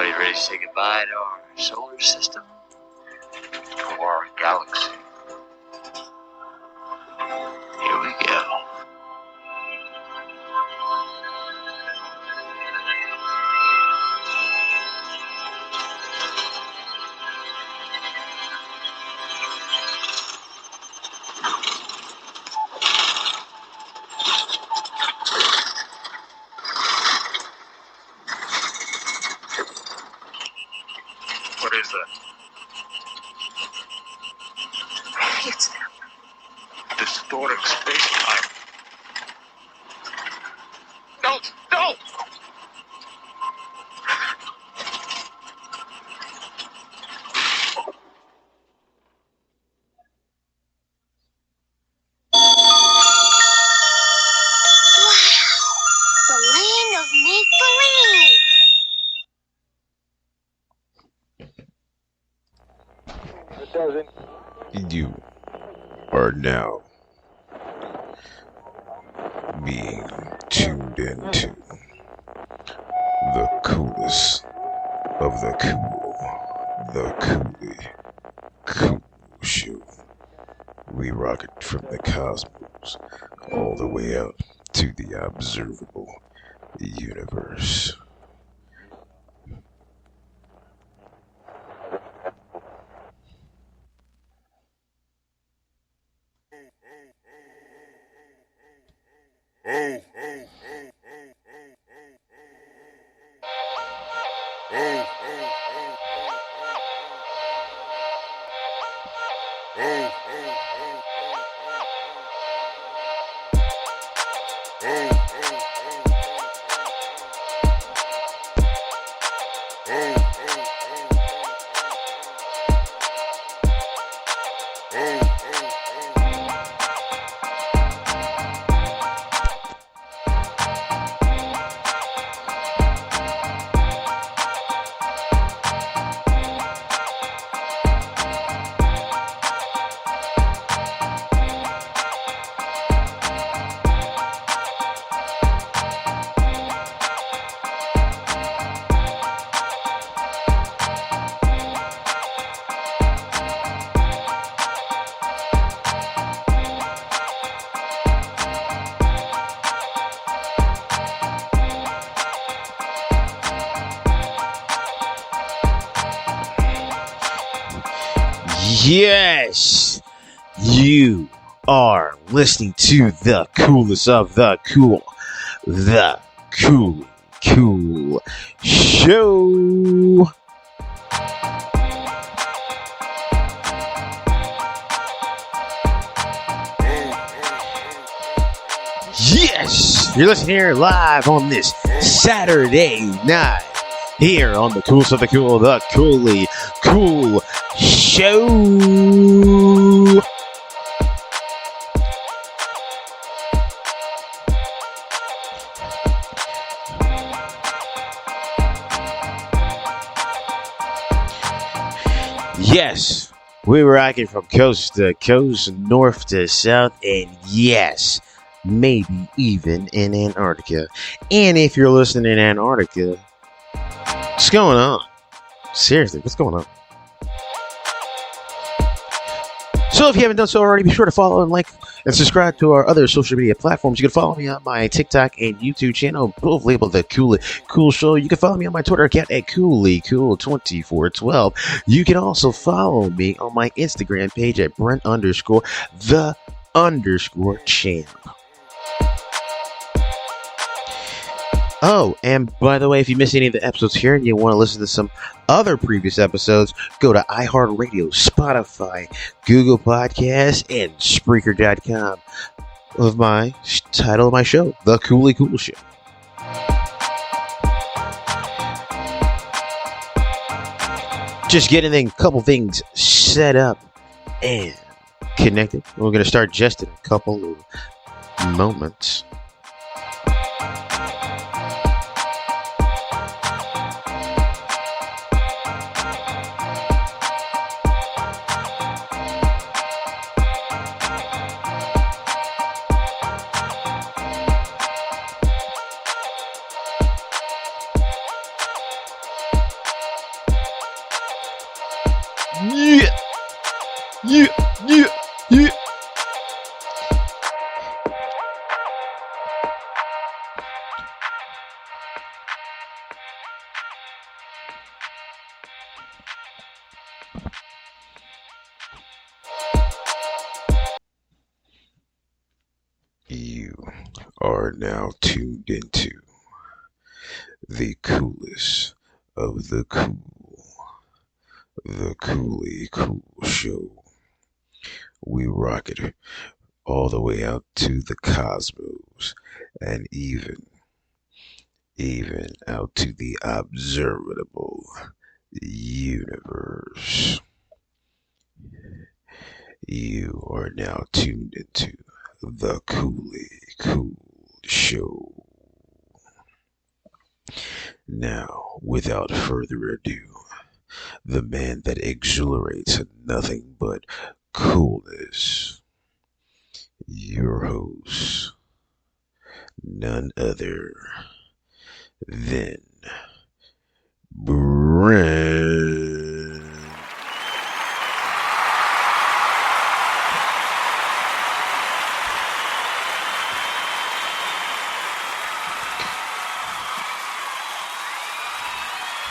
Everybody ready to say goodbye to our solar system, to our galaxy? Here we go. What is that? It's distorting space-time. Don't! You are now being tuned into the coolest of the cool show. We rock it from the cosmos all the way out to the observable universe. Yes, you are listening to the coolest of the cool show. Yes, you're listening here live on this Saturday night here on the coolest of the coolly cool show. Yes, we were rocking from coast to coast, north to south, and yes, maybe even in Antarctica. And if you're listening in Antarctica, what's going on? Seriously, what's going on? So if you haven't done so already, be sure to follow and like and subscribe to our other social media platforms. You can follow me on my TikTok and YouTube channel, both labeled The Cool Show. You can follow me on my Twitter account at CoollyCool2412. You can also follow me on my Instagram page at Brent_the_champ. Oh, and by the way, if you missed any of the episodes here and you want to listen to some other previous episodes, go to iHeartRadio, Spotify, Google Podcasts, and Spreaker.com of my title of my show, The Cool Show. Just getting a couple things set up and connected. We're going to start just in a couple of moments. Yeah, yeah, yeah, yeah. You are now tuned into the coolest of the cool, the Coolly Cool Show. We rock it all the way out to the cosmos and even out to the observable universe. You are now tuned into the Coolly Cool Show. Now, without further ado, the man that exhilarates nothing but coolness, your host, none other than Brent.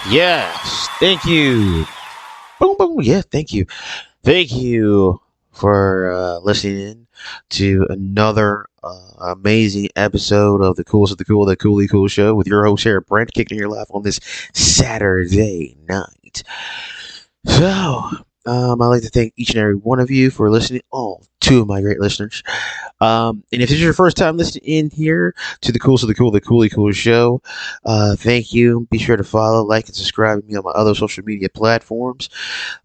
Yes, thank you. Boom, boom. Yeah, thank you. Thank you for listening in to another amazing episode of the Coolest of the Cool, the Coolly Cool Show with your host here, Brent, kicking your life on this Saturday night. So, I'd like to thank each and every one of you for listening. All two of my great listeners. And if this is your first time listening in here to the Coolest of the Cool, the Coolly Cool Show, thank you. Be sure to follow, like, and subscribe to me on my other social media platforms.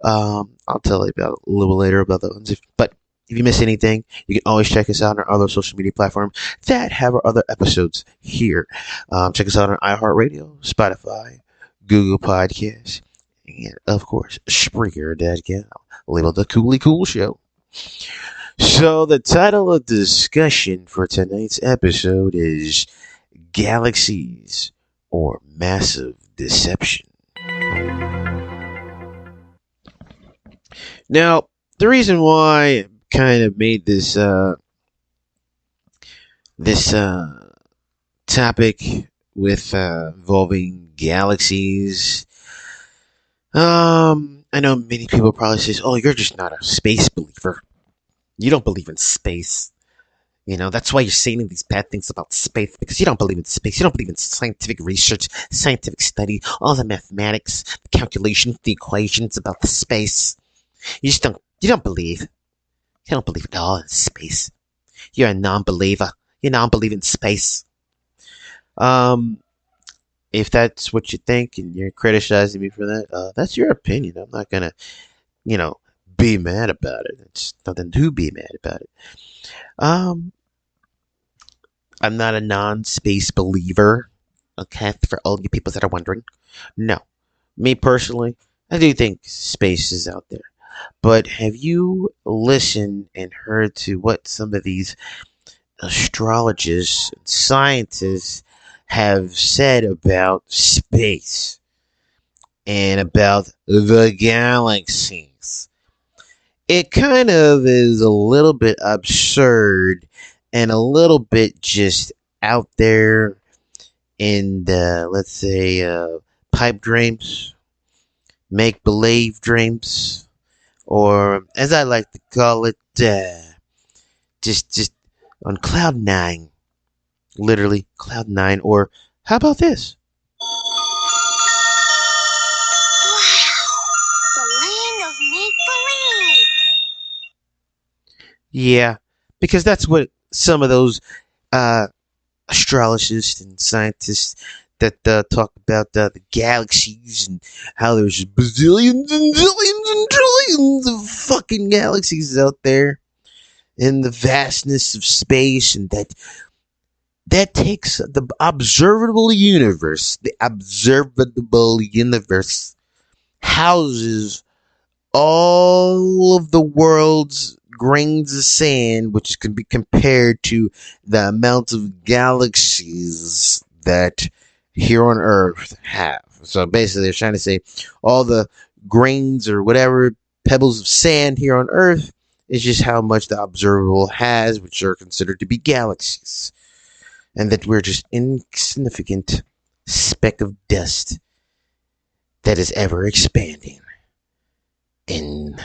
I'll tell you about a little later about those. But if you miss anything, you can always check us out on our other social media platforms that have our other episodes here. Check us out on iHeartRadio, Spotify, Google Podcasts, and of course, Spreaker.com, labeled the Coolly Cool Show. So the title of the discussion for tonight's episode is Galaxies or Massive Deception. Now, the reason why I kind of made this topic with involving galaxies, I know many people probably say, "Oh, you're just not a space believer. You don't believe in space. You know, that's why you're saying these bad things about space, because you don't believe in space. You don't believe in scientific research, scientific study, all the mathematics, the calculations, the equations about the space. You don't believe. You don't believe at all in space. You're a non-believer. You don't believe in space." If that's what you think and you're criticizing me for that, that's your opinion. I'm not gonna, be mad about it. It's nothing to be mad about it. Um, I'm not a non-space believer. Okay, for all you people that are wondering. No, me personally, I do think space is out there. But have you listened and heard to what some of these astrologists and scientists have said about space and about the galaxies? It kind of is a little bit absurd and a little bit just out there in the, let's say, pipe dreams, make believe dreams, or as I like to call it, just on cloud nine, literally cloud nine. Or how about this? Wow, the land of make believe. Yeah, because that's what some of those uh, astrologists and scientists that talk about the galaxies and how there's bazillions and zillions and trillions of fucking galaxies out there in the vastness of space, and that takes the observable universe. The observable universe houses all of the world's grains of sand, which can be compared to the amount of galaxies that here on Earth have. So basically, they're trying to say all the grains or whatever pebbles of sand here on Earth is just how much the observable has, which are considered to be galaxies. And that we're just insignificant speck of dust that is ever expanding in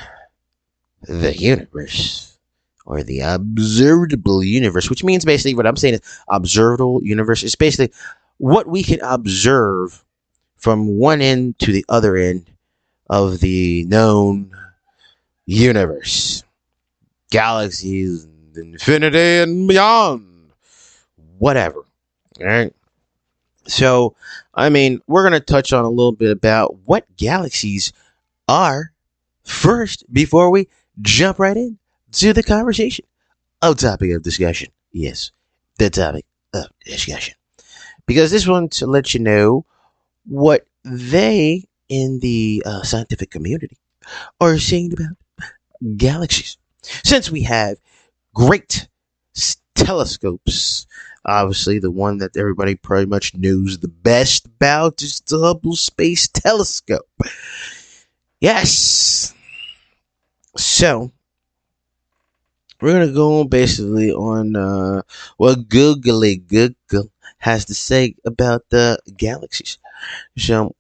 the universe, or the observable universe, which means basically what I'm saying is observable universe is basically what we can observe from one end to the other end of the known universe. Galaxies, infinity, and beyond. Whatever. All right. So, I mean, we're going to touch on a little bit about what galaxies are first before we jump right in to the conversation. Topic of discussion. Yes, the topic of discussion. Because this one to let you know what they in the scientific community are saying about galaxies. Since we have great telescopes, obviously the one that everybody pretty much knows the best about is the Hubble Space Telescope. Yes. So, we're going to go basically on what Google has to say about the galaxies. So,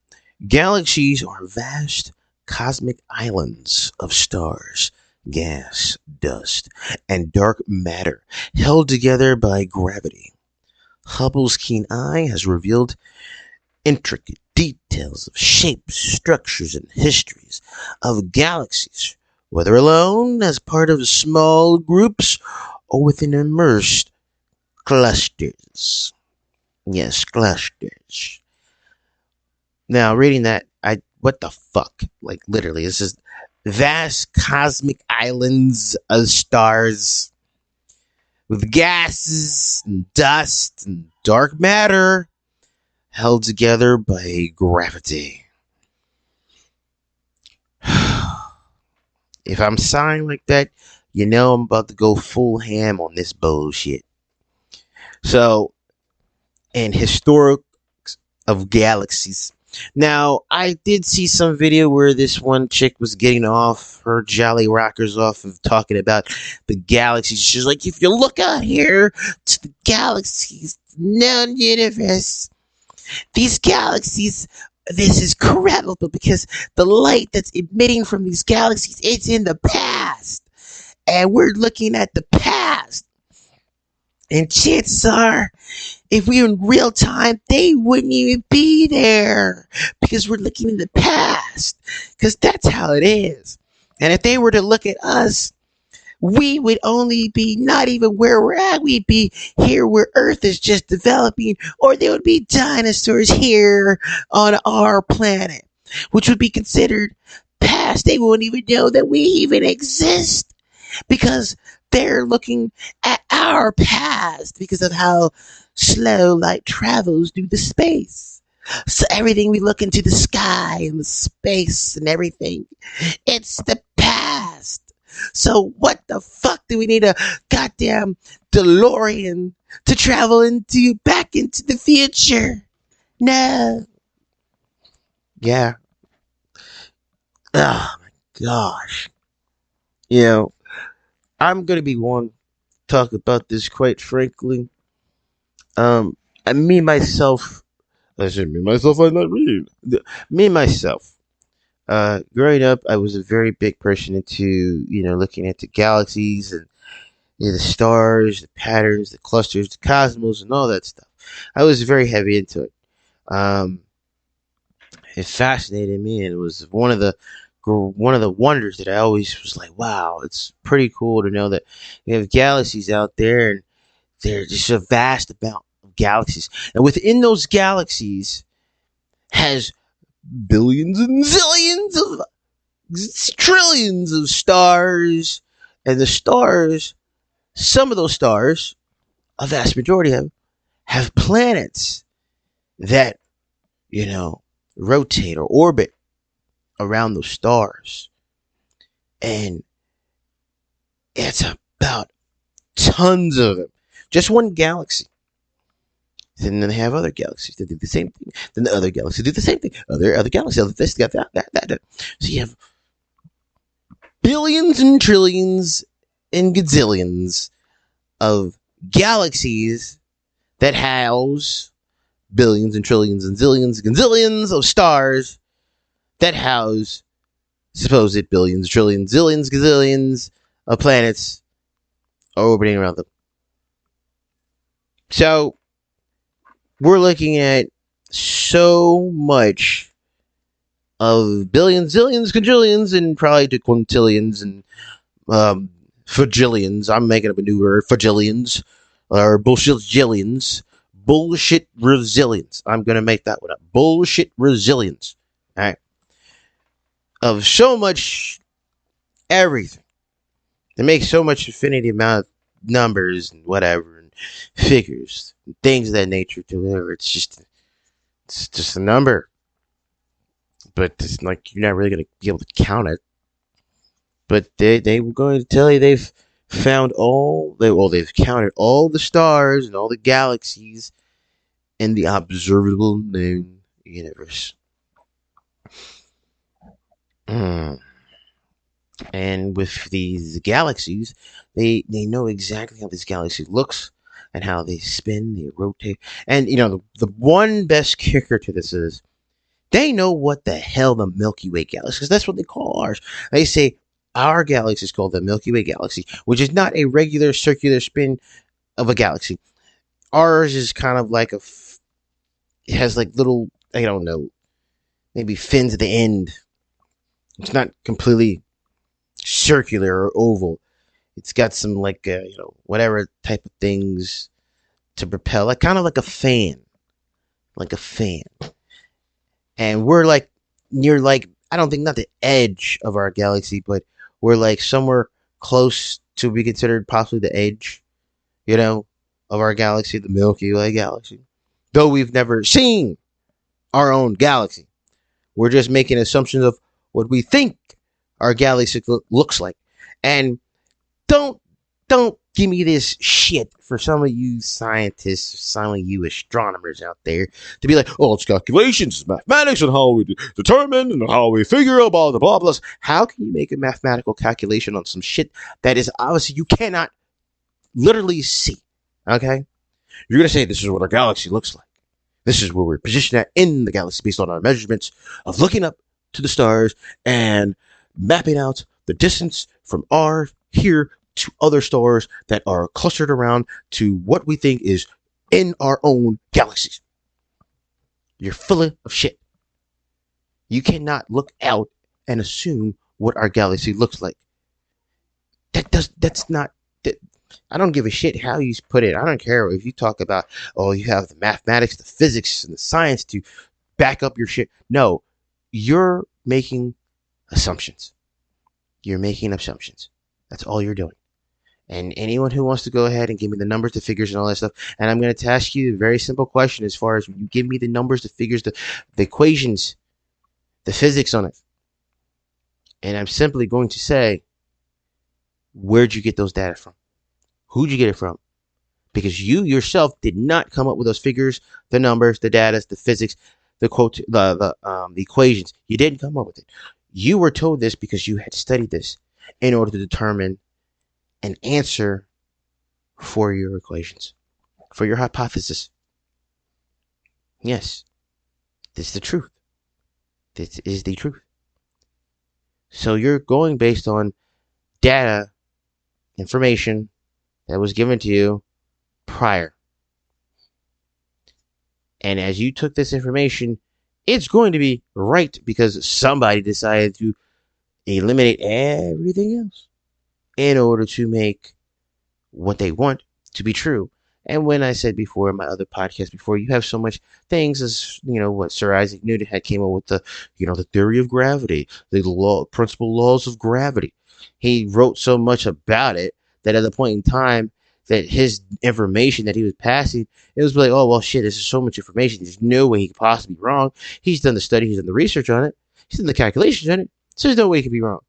galaxies are vast cosmic islands of stars, gas, dust, and dark matter held together by gravity. Hubble's keen eye has revealed intricate details of shapes, structures, and histories of galaxies, whether alone, as part of small groups, or within immersed clusters. Yes, clusters. Now, reading that, what the fuck? Like, literally, it's just vast cosmic islands of stars with gases and dust and dark matter held together by gravity. If I'm sighing like that, you know I'm about to go full ham on this bullshit. So, in historic of galaxies. Now, I did see some video where this one chick was getting off her jolly rockers off of talking about the galaxies. She's like, if you look out here to the galaxies, known universe, these galaxies, this is credible because the light that's emitting from these galaxies, it's in the past. And we're looking at the past. And chances are, if we were in real time, they wouldn't even be there because we're looking in the past. Because that's how it is. And if they were to look at us, we would only be not even where we're at. We'd be here where Earth is just developing, or there would be dinosaurs here on our planet, which would be considered past. They wouldn't even know that we even exist because they're looking at our past because of how slow light travels through the space. So everything we look into the sky and the space and everything, it's the past. So what the fuck do we need a goddamn DeLorean to travel back into the future? No. Yeah. Oh my gosh. You know, I'm gonna be one to talk about this quite frankly. And me myself, I'm not reading. Me myself. Growing up, I was a very big person into, looking into galaxies and the stars, the patterns, the clusters, the cosmos, and all that stuff. I was very heavy into it. Um, it fascinated me, and it was one of the wonders that I always was like, wow, it's pretty cool to know that we have galaxies out there, and they're just a vast amount of galaxies, and within those galaxies has billions and zillions of trillions of stars, and the stars, some of those stars, a vast majority of them, have planets that, rotate or orbit around those stars. And it's about tons of them. Just one galaxy. And then they have other galaxies that do the same thing. Then the other galaxies do the same thing. Other galaxies, other this, that. So you have billions and trillions and gazillions of galaxies that house billions and trillions and zillions and gazillions of stars that house supposed billions, trillions, zillions, gazillions of planets orbiting around them. So we're looking at so much of billions, zillions, quadrillions, and probably to quintillions and fajillions. I'm making up a new word, fajillions, or bullshit-jillions. Bullshit resilience. I'm going to make that one up. Bullshit resilience. All right. Of so much everything. They make so much infinity amount of numbers and whatever and figures and things of that nature to whatever. It's just a number. But it's like you're not really going to be able to count it. But they were going to tell you they've found they've counted all the stars and all the galaxies in the observable known universe. And with these galaxies, they know exactly how this galaxy looks and how they spin, they rotate. And, the one best kicker to this is they know what the hell the Milky Way galaxy, because that's what they call ours. They say our galaxy is called the Milky Way galaxy, which is not a regular circular spin of a galaxy. Ours is kind of like it has like little, I don't know, maybe fins at the end. It's not completely circular or oval. It's got some like, whatever type of things to propel, like kind of like a fan. And we're like near, like, I don't think not the edge of our galaxy, but we're like somewhere close to be considered possibly the edge, of our galaxy, the Milky Way galaxy. Though we've never seen our own galaxy. We're just making assumptions of what we think our galaxy looks like. And don't give me this shit for some of you scientists, some of you astronomers out there to be like, oh, it's calculations, it's mathematics, and how we determine and how we figure out blah, blah, blah, blah. How can you make a mathematical calculation on some shit that is obviously you cannot literally see? Okay? You're going to say this is what our galaxy looks like. This is where we're positioned at in the galaxy based on our measurements of looking up to the stars and mapping out the distance from our here to other stars that are clustered around to what we think is in our own galaxies. You're full of shit. You cannot look out and assume what our galaxy looks like. That's not. I don't give a shit how you put it. I don't care if you talk about, oh, you have the mathematics, the physics, and the science to back up your shit. No, you're making assumptions. You're making assumptions. That's all you're doing. And anyone who wants to go ahead and give me the numbers, the figures, and all that stuff, and I'm going to ask you a very simple question as far as you give me the numbers, the figures, the equations, the physics on it. And I'm simply going to say, where'd you get those data from? Who'd you get it from? Because you yourself did not come up with those figures, the numbers, the data, the physics, the equations. You didn't come up with it. You were told this because you had studied this in order to determine an answer for your equations, for your hypothesis. Yes, this is the truth. This is the truth. So you're going based on data, information that was given to you prior. And as you took this information, it's going to be right because somebody decided to eliminate everything else in order to make what they want to be true. And when I said before in my other podcast before, you have so much things as, what Sir Isaac Newton had came up with the theory of gravity, the principal laws of gravity. He wrote so much about it that at the point in time that his information that he was passing, it was like, oh, well, shit, this is so much information. There's no way he could possibly be wrong. He's done the study. He's done the research on it. He's done the calculations on it. So there's no way he could be wrong.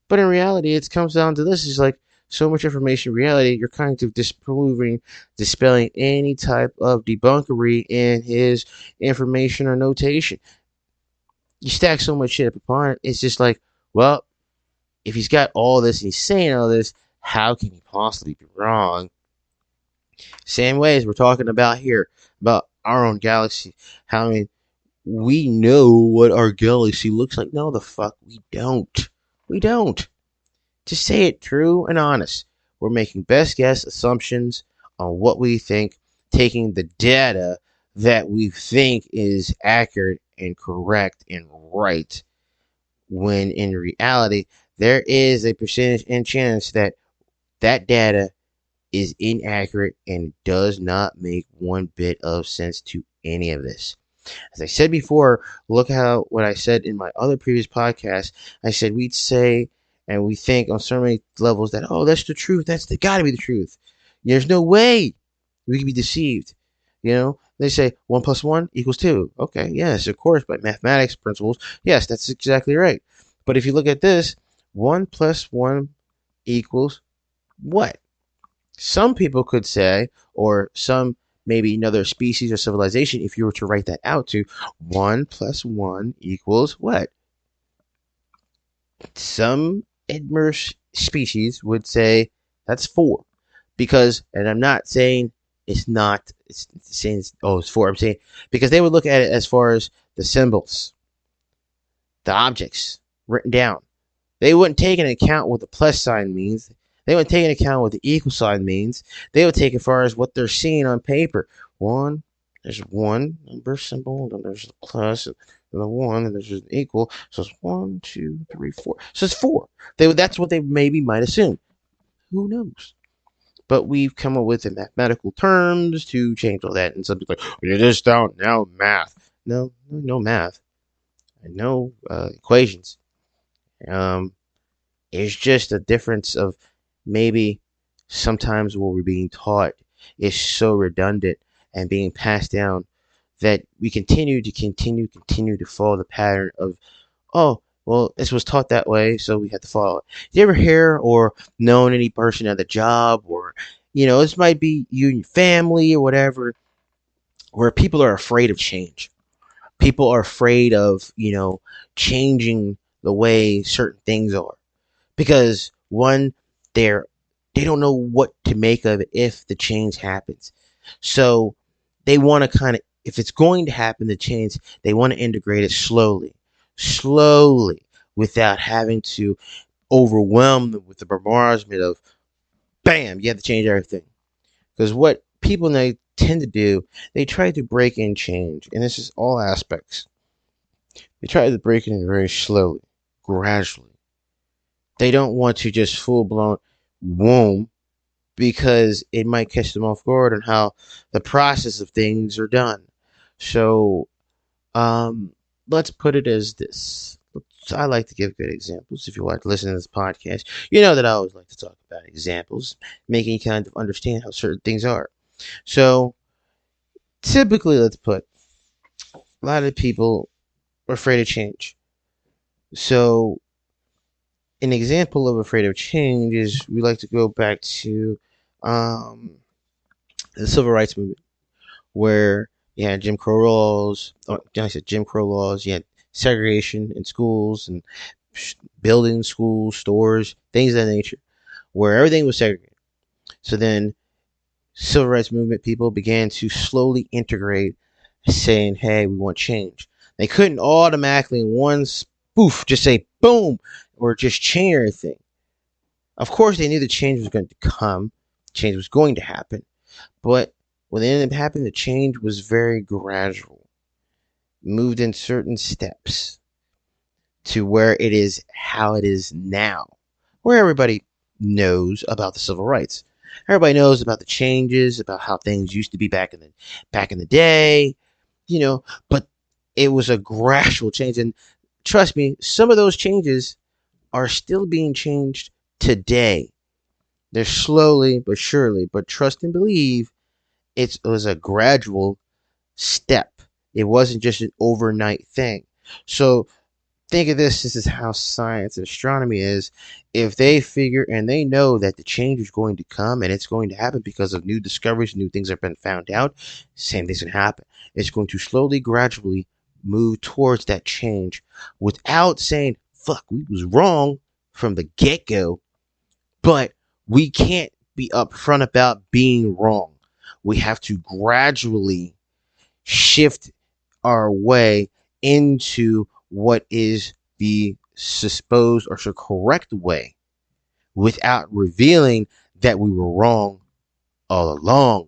But in reality, it comes down to this. It's like so much information. Reality, you're kind of dispelling any type of debunkery in his information or notation. You stack so much shit up upon it. It's just like, well, if he's got all this and he's saying all this, how can he possibly be wrong? Same way as we're talking about here, about our own galaxy. How, I mean, we know what our galaxy looks like. No, the fuck we don't. We don't. To say it true and honest, we're making best guess assumptions on what we think, taking the data that we think is accurate and correct and right, when in reality, there is a percentage and chance that that data is inaccurate and does not make one bit of sense to any of this. As I said before, look how what I said in my other previous podcast. I said we'd say and we think on so many levels that, oh, that's the truth. That's gotta be the truth. There's no way we can be deceived. They say 1 + 1 = 2. Okay, yes, of course, by mathematics principles, yes, that's exactly right. But if you look at this, 1 + 1 equals what? Some people could say, or some maybe another species or civilization, if you were to write that out to 1 + 1 equals what? Some immersed species would say that's 4. Because, and I'm not saying it's not, it's saying, it's 4. I'm saying, because they would look at it as far as the symbols, the objects written down. They wouldn't take into account what the plus sign means. They wouldn't take into account what the equal sign means. They would take as far as what they're seeing on paper. There's one number symbol, then there's the plus, and the 1, and there's an equal. So it's 1, 2, 3, 4. So it's 4. That's what they maybe might assume. Who knows? But we've come up with the mathematical terms to change all that. And some people are like, it is down now math. No math. And no equations. It's just a difference of maybe sometimes what we're being taught is so redundant and being passed down that we continue to follow the pattern of, oh, well, this was taught that way, so we have to follow it. Do you ever hear or known any person at a job, or, this might be you and your family or whatever, where people are afraid of change? People are afraid of, changing the way certain things are. Because one, they don't know what to make of it if the change happens. So they want to kind of, if it's going to happen, the change, they want to integrate it slowly, without having to overwhelm them with the bombardment of, bam, you have to change everything. Because what people tend to do, they try to break in change, and this is all aspects. They try to break it in very slowly, gradually. They don't want to just full blown boom, because it might catch them off guard on how the process of things are done. So, let's put it as this. I like to give good examples. If you like to listen to this podcast, you know that I always like to talk about examples, making you kind of understand how certain things are. So, typically, let's put, a lot of people are afraid of change. So, an example of afraid of change is, we like to go back to the civil rights movement, where you had Jim Crow laws. I said Jim Crow laws. You had segregation in schools and buildings, schools, stores, things of that nature, where everything was segregated. So then, civil rights movement people began to slowly integrate, saying, "Hey, we want change." They couldn't automatically in one spoof just say boom or just change everything. Of course, they knew the change was going to come, change was going to happen, but when it ended up happening, the change was very gradual, moved in certain steps to where it is how it is now, where everybody knows about the civil rights. Everybody knows about the changes, about how things used to be back in the day, but it was a gradual change. And trust me, some of those changes are still being changed today. They're slowly but surely, but trust and believe, it was a gradual step. It wasn't just an overnight thing. So think of this is how science and astronomy is. If they figure and they know that the change is going to come and it's going to happen because of new discoveries, new things have been found out, same thing's going to happen. It's going to slowly, gradually move towards that change without saying, fuck, we was wrong. from the get-go, but we can't be upfront about being wrong. We have to gradually shift our way into what is the supposed or correct way without revealing that we were wrong all along.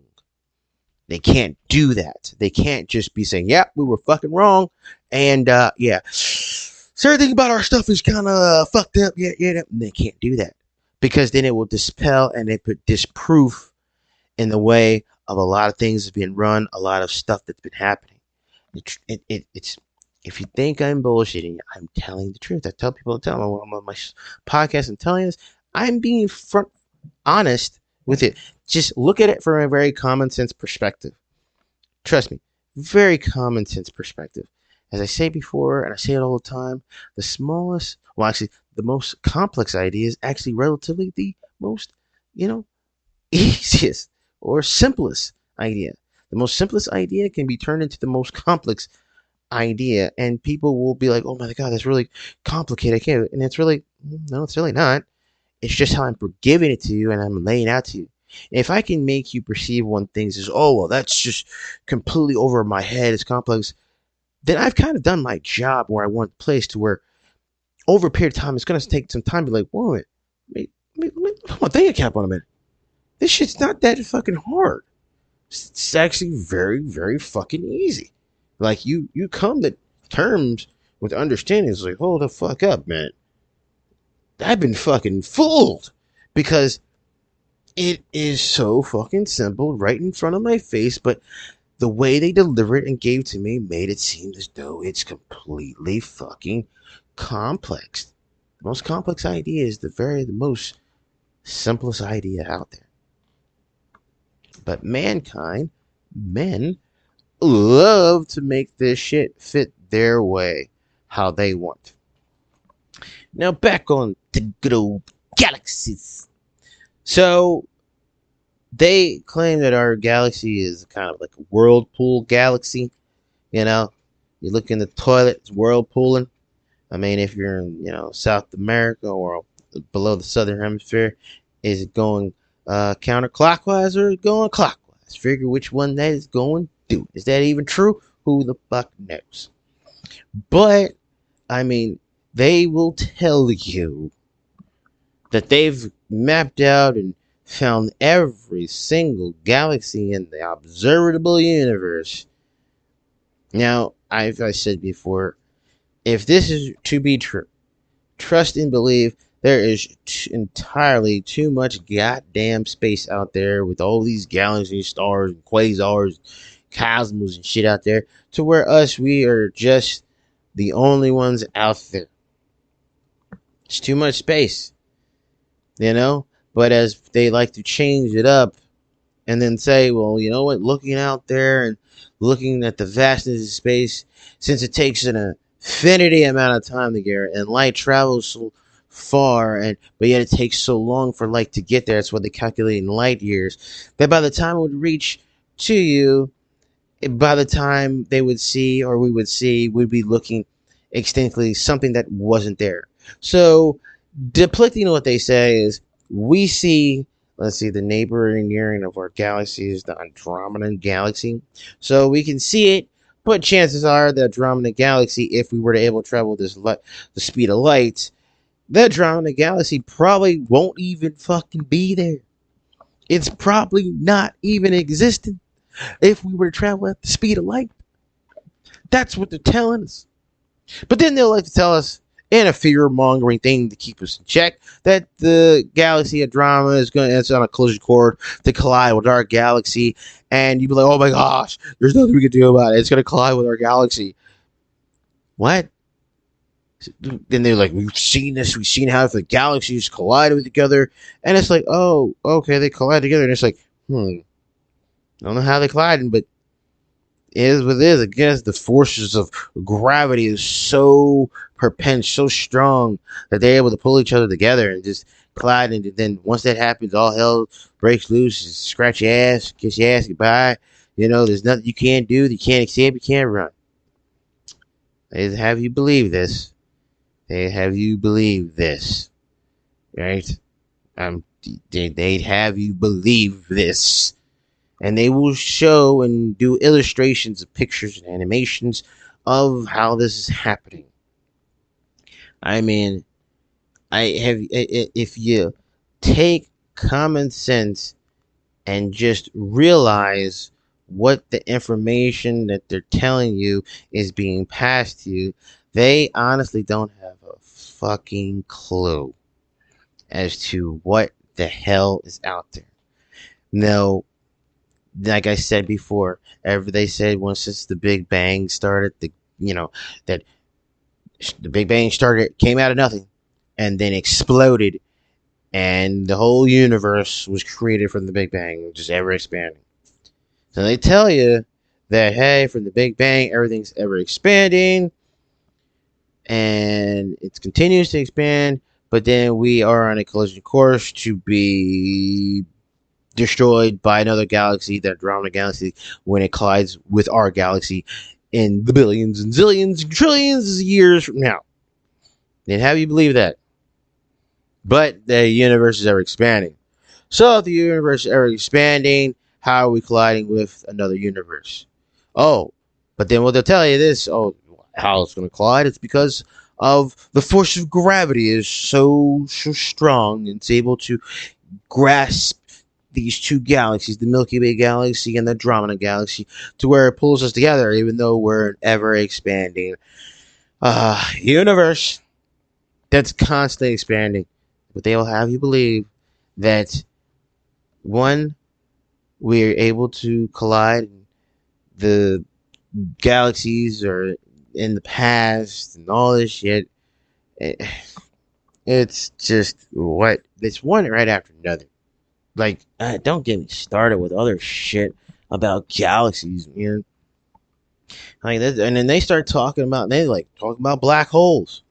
They can't do that. They can't just be saying, "Yeah, we were fucking wrong," and yeah, so everything about our stuff is kind of fucked up. Yeah, yeah. And they can't do that because then it will dispel and it put disproof in the way of a lot of things that's been run, a lot of stuff that's been happening. It's if you think I'm bullshitting, I'm telling the truth. I tell people, I tell them on my podcast, I'm telling you this. I'm being front honest with it. Just look at it from a very common sense perspective. Trust me, very common sense perspective. As I say before, and I say it all the time, the smallest, well, actually, the most complex idea is actually relatively the most, you know, easiest or simplest idea. The most simplest idea can be turned into the most complex idea, and people will be like, "Oh my god, that's really complicated." I can't, and it's really no, it's really not. It's just how I'm giving it to you, and I'm laying out to you. And if I can make you perceive one thing as, "Oh well, that's just completely over my head. It's complex," then I've kind of done my job where I want the place to where over a period of time, it's going to take some time to be like, "Whoa, wait, hold on, think cap on a minute. This shit's not that fucking hard. It's actually very, very fucking easy." Like you come to terms with understanding. It's like, hold the fuck up, man. I've been fucking fooled because it is so fucking simple right in front of my face, but the way they delivered it and gave to me made it seem as though it's completely fucking complex. The most complex idea is the most simplest idea out there. But mankind, men, love to make this shit fit their way, how they want. Now back on the good old galaxies. So they claim that our galaxy is kind of like a whirlpool galaxy. You know, you look in the toilet, it's whirlpooling. I mean, if you're in, South America or below the southern hemisphere, is it going counterclockwise or is it going clockwise? Figure which one that is going to. Is that even true? Who the fuck knows? But, I mean, they will tell you that they've mapped out and found every single galaxy in the observable universe. Now, as I said before, if this is to be true, trust and believe there is entirely too much goddamn space out there with all these galaxies, stars, and quasars, cosmos, and shit out there to where we are just the only ones out there. It's too much space, But as they like to change it up and then say, well, you know what, looking out there and looking at the vastness of space, since it takes an infinity amount of time to get there, and light travels so far, but yet it takes so long for light to get there. That's what they calculate in light years. That by the time it would reach to you, by the time they would see, or we would see, we'd be looking extensively something that wasn't there. So, depicting what they say is, we see, let's see, the neighboring nearing of our galaxy is the Andromeda Galaxy. So we can see it, but chances are the Andromeda Galaxy, if we were to able to travel the speed of light, the Andromeda Galaxy probably won't even fucking be there. It's probably not even existing if we were to travel at the speed of light. That's what they're telling us. But then they'll like to tell us, in a fear-mongering thing to keep us in check, that the galaxy Andromeda it's on a collision course to collide with our galaxy, and you'd be like, oh my gosh, there's nothing we can do about it. It's going to collide with our galaxy. What? Then they're like, we've seen this. We've seen how the galaxies collide with each other. And it's like, oh, okay, they collide together. And it's like, I don't know how they collided, but it is what it is. I guess the forces of gravity is so so strong that they're able to pull each other together and just collide. And then once that happens, all hell breaks loose. You scratch your ass, kiss your ass goodbye. There's nothing you can't do. You can't escape. You can't run. They have you believe this. They have you believe this. right? They'd have you believe this, and they will show and do illustrations of pictures and animations of how this is happening. I mean, if you take common sense and just realize what the information that they're telling you is being passed to you, they honestly don't have a fucking clue as to what the hell is out there. No, like I said before, they said once since the Big Bang started, that the Big Bang started, came out of nothing, and then exploded, and the whole universe was created from the Big Bang, just ever expanding. So they tell you that, hey, from the Big Bang, everything's ever expanding, and it continues to expand, but then we are on a collision course to be destroyed by another galaxy, that Andromeda Galaxy, when it collides with our galaxy in the billions and zillions and trillions of years from now. They'd have you believe that. But the universe is ever expanding. So if the universe is ever expanding, how are we colliding with another universe? Oh, but then what they'll tell you this, how it's going to collide, it's because of the force of gravity is so strong, and it's able to grasp these two galaxies, the Milky Way galaxy and the Andromeda galaxy, to where it pulls us together, even though we're an ever expanding universe that's constantly expanding. But they will have you believe that, one, we're able to collide. The galaxies are in the past and all this shit. It's just what it's one right after another. Like, don't get me started with other shit about galaxies, man. Like that, and then they start talking about black holes.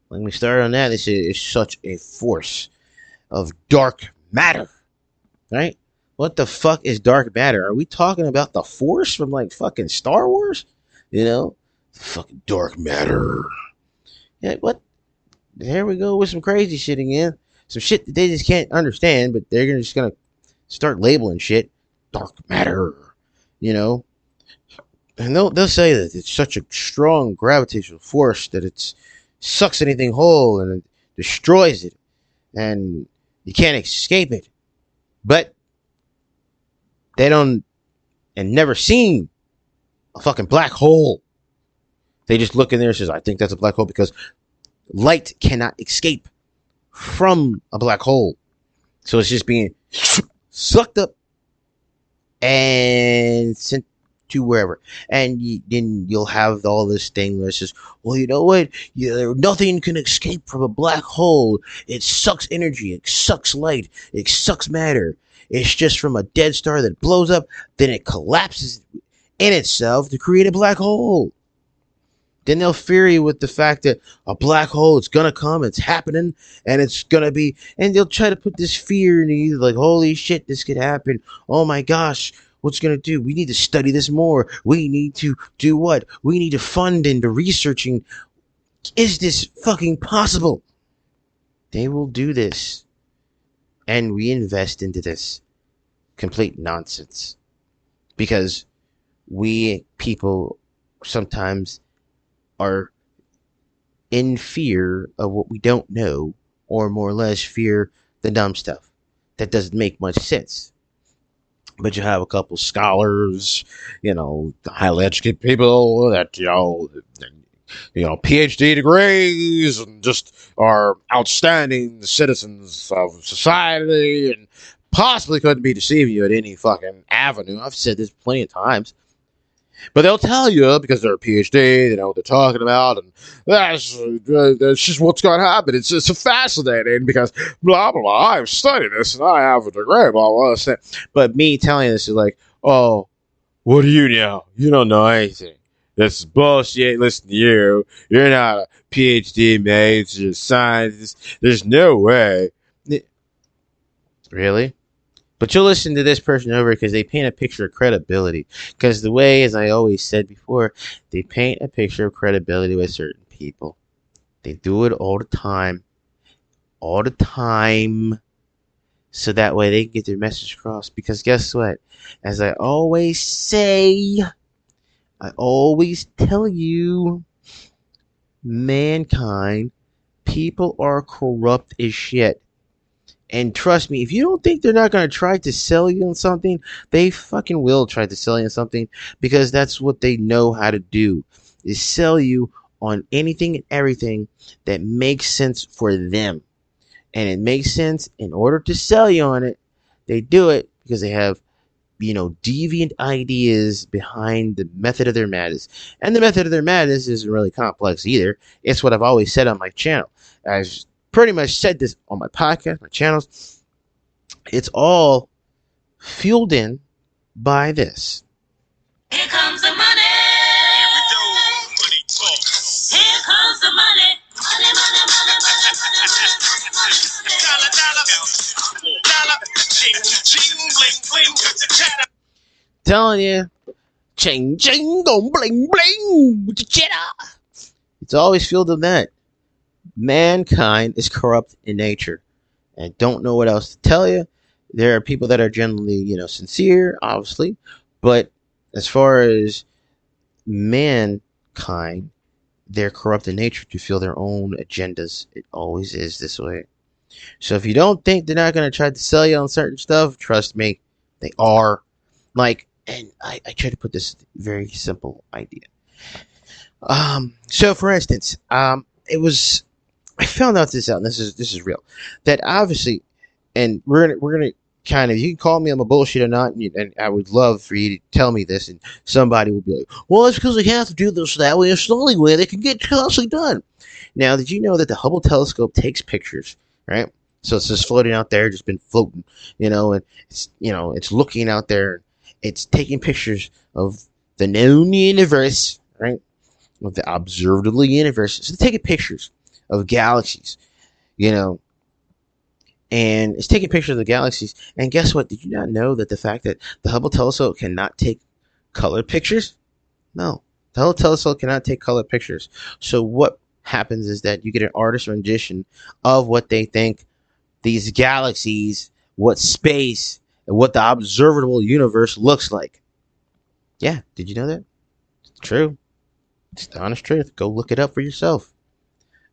When we started on that, they say it's such a force of dark matter, right? What the fuck is dark matter? Are we talking about the Force from like fucking Star Wars? Fucking dark matter. Yeah, what? Here we go with some crazy shit again. Some shit that they just can't understand, but they're just gonna start labeling shit dark matter, you know. And they'll say that it's such a strong gravitational force that it sucks anything whole and it destroys it, and you can't escape it. But they don't, and never seen a fucking black hole. They just look in there and says, I think that's a black hole, because light cannot escape from a black hole. So it's just being sucked up and sent to wherever. And then you'll have all this thing that says, well, you know what? Nothing can escape from a black hole. It sucks energy. It sucks light. It sucks matter. It's just from a dead star that blows up, then it collapses in itself to create a black hole. Then they'll fear you with the fact that a black hole is gonna come, it's happening, and it's gonna be, and they'll try to put this fear in you, like, holy shit, this could happen. Oh my gosh, what's gonna do? We need to study this more. We need to do what? We need to fund into researching. Is this fucking possible? They will do this, and we invest into this complete nonsense, because we people sometimes are in fear of what we don't know, or more or less fear the dumb stuff that doesn't make much sense. But you have a couple scholars, highly educated people that, PhD degrees, and just are outstanding citizens of society, and possibly couldn't be deceiving you at any fucking avenue. I've said this plenty of times. But they'll tell you, because they're a PhD, they know what they're talking about, and that's just what's going to happen. It's fascinating, because blah, blah, blah, I've studied this, and I have a degree, blah, blah, blah. But me telling you this is like, oh, what do you know? You don't know anything. This is bullshit. Listen to you. You're not a PhD major scientist. There's no way. Really? But you'll listen to this person over, because they paint a picture of credibility. Because the way, as I always said before, they paint a picture of credibility with certain people. They do it all the time. all the time, so that way they can get their message across. Because guess what? As I always say, I always tell you, mankind, people are corrupt as shit. And trust me, if you don't think they're not going to try to sell you on something, they fucking will try to sell you on something, because that's what they know how to do, is sell you on anything and everything that makes sense for them. And it makes sense in order to sell you on it. They do it because they have, deviant ideas behind the method of their madness. And the method of their madness isn't really complex either. It's what I've always said on my channel. I've pretty much said this on my podcast, my channels. It's all fueled in by this. Here comes the money. Here we go. Money talk. Here comes the money. Money, money, money, money, money, money, money, money. Dollar, dollar, dollar, ching, ching, bling, bling, cheddar. Telling you, ching, ching, gong, bling, bling, cheddar. It's always fueled in that. Mankind is corrupt in nature. And don't know what else to tell you. There are people that are generally, sincere, obviously. But as far as mankind, they're corrupt in nature to fuel their own agendas. It always is this way. So if you don't think they're not going to try to sell you on certain stuff, trust me, they are. And I try to put this very simple idea. So for instance, I found out this out, and this is real, that obviously, and we're gonna kind of, you can call me I'm a bullshit or not, and I would love for you to tell me this, and somebody will be like, well, it's because they have to do this that way. It's the only way they can get constantly done. Now, did you know that the Hubble telescope takes pictures, right? So it's just floating out there, just been floating, and it's looking out there, it's taking pictures of the known universe, right? Of the observable universe. So they're taking pictures of galaxies, and it's taking pictures of the galaxies. And guess what? Did you not know that the fact that the Hubble telescope cannot take color pictures? No, the Hubble telescope cannot take color pictures. So what happens is that you get an artist rendition of what they think these galaxies, what space, and what the observable universe looks like. Yeah, did you know that? It's true. It's the honest truth. Go look it up for yourself.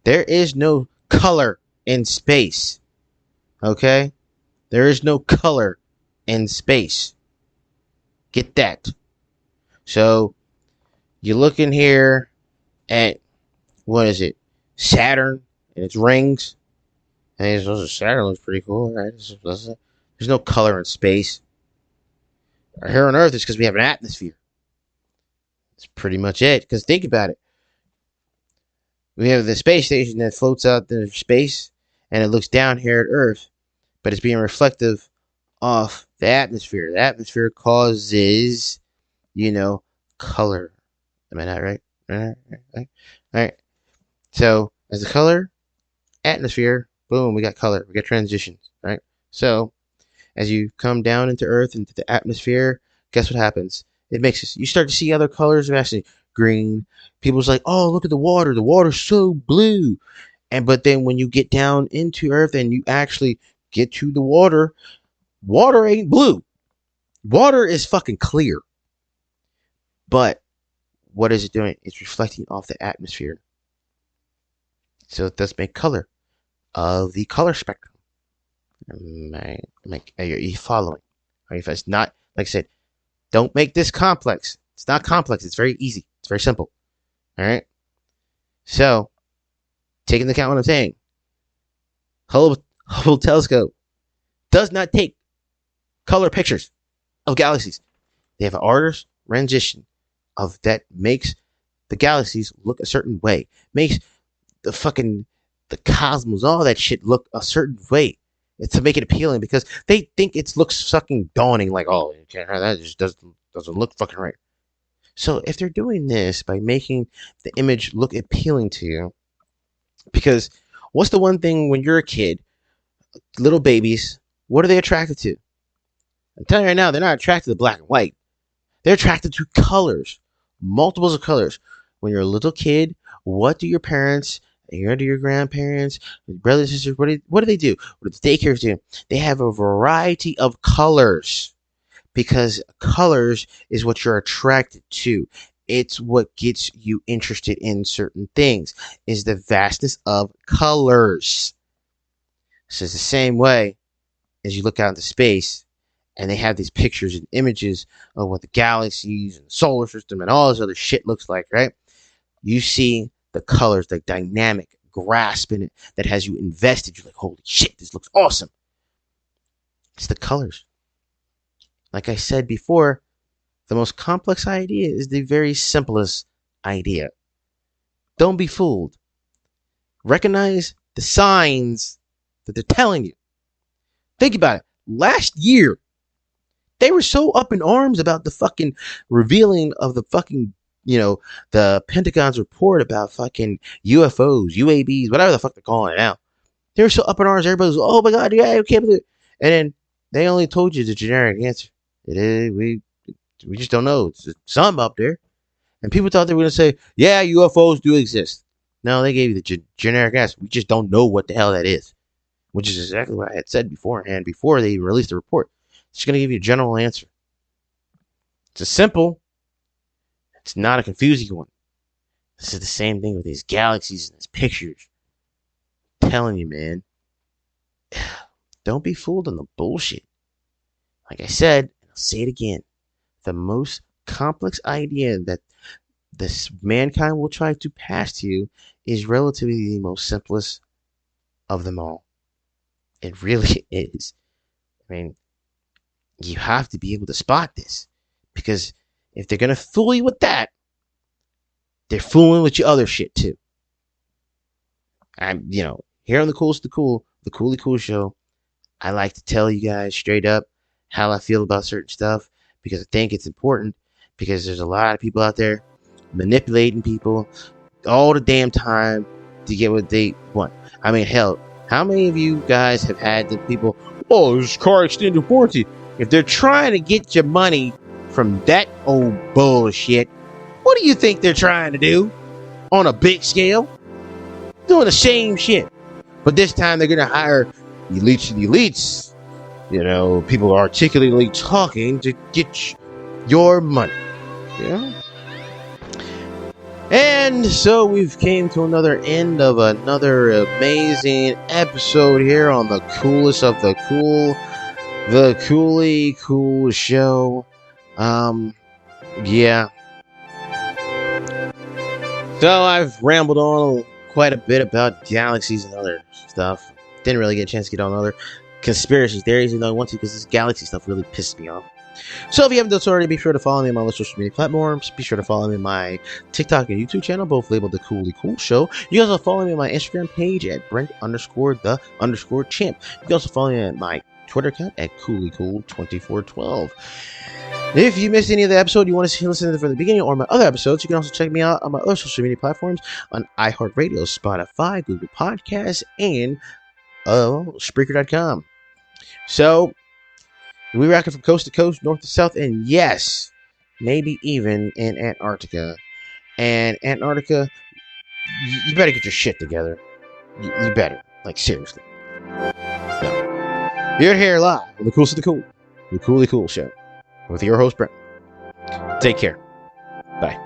There is no color in space. Okay? There is no color in space. Get that. So, you look in here at, what is it? Saturn and its rings. And Saturn looks pretty cool, right? There's no color in space. Here on Earth, it's because we have an atmosphere. That's pretty much it. Because think about it. We have the space station that floats out in space, and it looks down here at Earth, but it's being reflective off the atmosphere. The atmosphere causes, color. Am I not right? All right. So, as the color, atmosphere, boom, we got color. We got transitions, right? So, as you come down into Earth, into the atmosphere, guess what happens? It mixes. You start to see other colors, actually green. People's like, oh, look at the water. The water's so blue. But then when you get down into Earth and you actually get to the water, water ain't blue. Water is fucking clear. But what is it doing? It's reflecting off the atmosphere. So it does make color of the color spectrum. Are you following? If it's not, like I said, don't make this complex. It's not complex. It's very easy. It's very simple. All right? So, taking into account what I'm saying, Hubble telescope does not take color pictures of galaxies. They have an artist rendition of that makes the galaxies look a certain way. Makes the cosmos, all that shit look a certain way. It's to make it appealing because they think it looks fucking daunting, like, oh, that just doesn't look fucking right. So if they're doing this by making the image look appealing to you, because what's the one thing when you're a kid, little babies, what are they attracted to? I'm telling you right now, they're not attracted to black and white. They're attracted to colors, multiples of colors. When you're a little kid, what do your parents and you're under your grandparents, your brothers and sisters, what do they do? What do the daycares do? They have a variety of colors because colors is what you're attracted to. It's what gets you interested in certain things, is the vastness of colors. So it's the same way as you look out into space and they have these pictures and images of what the galaxies and the solar system and all this other shit looks like, right? You see the colors, the dynamic grasp in it that has you invested. You're like, holy shit, this looks awesome. It's the colors. Like I said before, the most complex idea is the very simplest idea. Don't be fooled. Recognize the signs that they're telling you. Think about it. Last year, they were so up in arms about the fucking revealing of the fucking, the Pentagon's report about fucking UFOs, UABs, whatever the fuck they're calling it now. They were so up in arms, everybody was, oh my God, yeah, I can't believe it. And then they only told you the generic answer. It is, we just don't know. It's something up there. And people thought they were going to say, yeah, UFOs do exist. No, they gave you the generic answer. We just don't know what the hell that is. Which is exactly what I had said beforehand, before they released the report. It's just going to give you a general answer. It's a simple. It's not a confusing one. This is the same thing with these galaxies and these pictures. I'm telling you, man. Don't be fooled on the bullshit. Like I said, and I'll say it again. The most complex idea that this mankind will try to pass to you is relatively the most simplest of them all. It really is. I mean, you have to be able to spot this. Because if they're going to fool you with that, they're fooling with your other shit too. I'm, here on the Coolest the Cool, the Cooly Cool Show, I like to tell you guys straight up how I feel about certain stuff because I think it's important, because there's a lot of people out there manipulating people all the damn time to get what they want. I mean, hell, how many of you guys have had the people, oh, this car extended warranty? If they're trying to get your money from that old bullshit, what do you think they're trying to do on a big scale? Doing the same shit. But this time they're going to hire elites and elites. People articulately talking to get your money. And so we've came to another end of another amazing episode here on the Coolest of the Cool, the Cooly Cool Show. Yeah. So I've rambled on quite a bit about galaxies and other stuff. Didn't really get a chance to get on other conspiracy theories, even though I want to, because this galaxy stuff really pissed me off. So if you haven't done so already, be sure to follow me on my other social media platforms. Be sure to follow me on my TikTok and YouTube channel, both labeled The Cooly Cool Show. You can also follow me on my Instagram page at Brent_the_champ. You can also follow me at my Twitter account at CoolyCool2412. If you missed any of the episode, you want to listen to it from the beginning or my other episodes, you can also check me out on my other social media platforms on iHeartRadio, Spotify, Google Podcasts, and Spreaker.com. So, we rocket from coast to coast, north to south, and yes, maybe even in Antarctica. And Antarctica, you better get your shit together. You better. Like, seriously. No. You're here live on the Coolest of the Cool, the Cooly Cool Show, with your host, Brent. Take care. Bye.